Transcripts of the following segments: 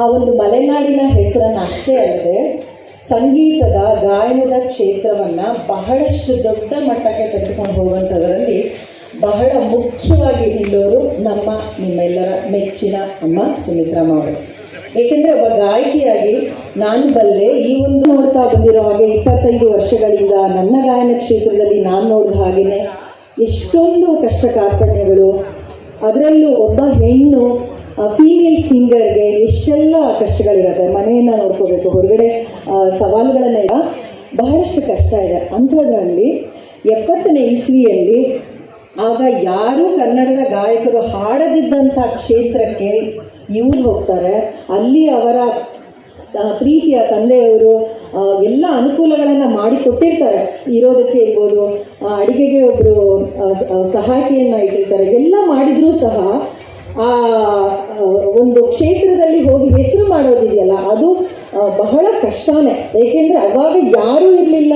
ಆ ಒಂದು ಮಲೆನಾಡಿನ ಹೆಸರನ್ನು ಅಷ್ಟೇ ಅಲ್ಲದೆ ಸಂಗೀತದ ಗಾಯನದ ಕ್ಷೇತ್ರವನ್ನು ಬಹಳಷ್ಟು ದೊಡ್ಡ ಮಟ್ಟಕ್ಕೆ ತೆಗೆದುಕೊಂಡು ಹೋಗುವಂಥದ್ರಲ್ಲಿ ಬಹಳ ಮುಖ್ಯವಾಗಿ ನಿಲ್ಲೋರು ನಿಮ್ಮೆಲ್ಲರ ಮೆಚ್ಚಿನ ಅಮ್ಮ ಸುಮಿತ್ರಮ್ಮ ಅವರು. ಏಕೆಂದರೆ ಒಬ್ಬ ಗಾಯಕಿಯಾಗಿ ನಾನು ಬಲ್ಲೆ ಈ ಒಂದು ನೋಡ್ತಾ ಬಂದಿರೋ ಹಾಗೆ 25 ವರ್ಷಗಳಿಂದ ನನ್ನ ಗಾಯನ ಕ್ಷೇತ್ರದಲ್ಲಿ ನಾನು ನೋಡಿದ ಹಾಗೆಯೇ ಎಷ್ಟೊಂದು ಕಷ್ಟ ಕಾರ್ಪಣ್ಯಗಳು, ಅದರಲ್ಲೂ ಒಬ್ಬ ಹೆಣ್ಣು ಫೀಮೇಲ್ ಸಿಂಗರ್ಗೆ ಎಷ್ಟೆಲ್ಲ ಕಷ್ಟಗಳಿರುತ್ತೆ. ಮನೆಯನ್ನು ನೋಡ್ಕೋಬೇಕು, ಹೊರಗಡೆ ಸವಾಲುಗಳನ್ನೆಲ್ಲ ಬಹಳಷ್ಟು ಕಷ್ಟ ಇದೆ. ಅಂಥದ್ರಲ್ಲಿ 70ನೇ ಇಸ್ವಿಯಲ್ಲಿ ಆಗ ಯಾರೂ ಕನ್ನಡದ ಗಾಯಕರು ಹಾಡದಿದ್ದಂಥ ಕ್ಷೇತ್ರಕ್ಕೆ ಇವ್ರು ಹೋಗ್ತಾರೆ. ಅಲ್ಲಿ ಅವರ ಪ್ರೀತಿಯ ತಂದೆಯವರು ಎಲ್ಲ ಅನುಕೂಲಗಳನ್ನು ಮಾಡಿಕೊಟ್ಟಿರ್ತಾರೆ. ಇರೋದಕ್ಕೆ ಇರ್ಬೋದು, ಅಡುಗೆಗೆ ಒಬ್ಬರು ಸಹಾಯಕಿಯನ್ನು ಇಟ್ಟಿರ್ತಾರೆ. ಎಲ್ಲ ಮಾಡಿದರೂ ಸಹ ಆ ಒಂದು ಕ್ಷೇತ್ರದಲ್ಲಿ ಹೋಗಿ ಹೆಸರು ಮಾಡೋದಿದೆಯಲ್ಲ, ಅದು ಬಹಳ ಕಷ್ಟನೇ. ಏಕೆಂದರೆ ಅವಾಗ ಯಾರೂ ಇರಲಿಲ್ಲ,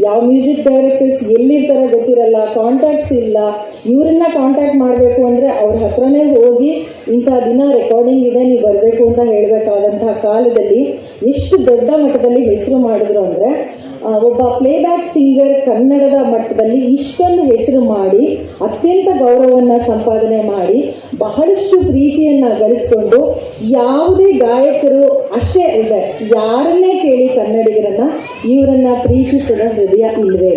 ಯಾವ ಮ್ಯೂಸಿಕ್ ಡೈರೆಕ್ಟರ್ಸ್ ಎಲ್ಲಿರ್ತಾರೆ ಗೊತ್ತಿರಲ್ಲ, ಕಾಂಟ್ಯಾಕ್ಟ್ಸ್ ಇಲ್ಲ. ಇವರನ್ನ ಕಾಂಟ್ಯಾಕ್ಟ್ ಮಾಡಬೇಕು ಅಂದರೆ ಅವ್ರ ಹತ್ರನೇ ಹೋಗಿ ಇಂಥ ದಿನ ರೆಕಾರ್ಡಿಂಗ್ ಇದೆ, ನೀವು ಬರಬೇಕು ಅಂತ ಹೇಳಬೇಕಾದಂತಹ ಕಾಲದಲ್ಲಿ ಎಷ್ಟು ದೊಡ್ಡ ಮಟ್ಟದಲ್ಲಿ ಹೆಸರು ಮಾಡಿದ್ರು ಅಂದರೆ, ಒಬ್ಬ ಪ್ಲೇಬ್ಯಾಕ್ ಸಿಂಗರ್ ಕನ್ನಡದ ಮಟ್ಟದಲ್ಲಿ ಇಷ್ಟೊಂದು ಹೆಸರು ಮಾಡಿ ಅತ್ಯಂತ ಗೌರವವನ್ನು ಸಂಪಾದನೆ ಮಾಡಿ ಬಹಳಷ್ಟು ಪ್ರೀತಿಯನ್ನು ಗಳಿಸ್ಕೊಂಡು, ಯಾವುದೇ ಗಾಯಕರು ಅಷ್ಟೇ ಇದೆ, ಯಾರನ್ನೇ ಕೇಳಿ ಕನ್ನಡಿಗರನ್ನ ಇವರನ್ನ ಪ್ರೀತಿಸಿದ ಹೃದಯ ಇಲ್ವೇ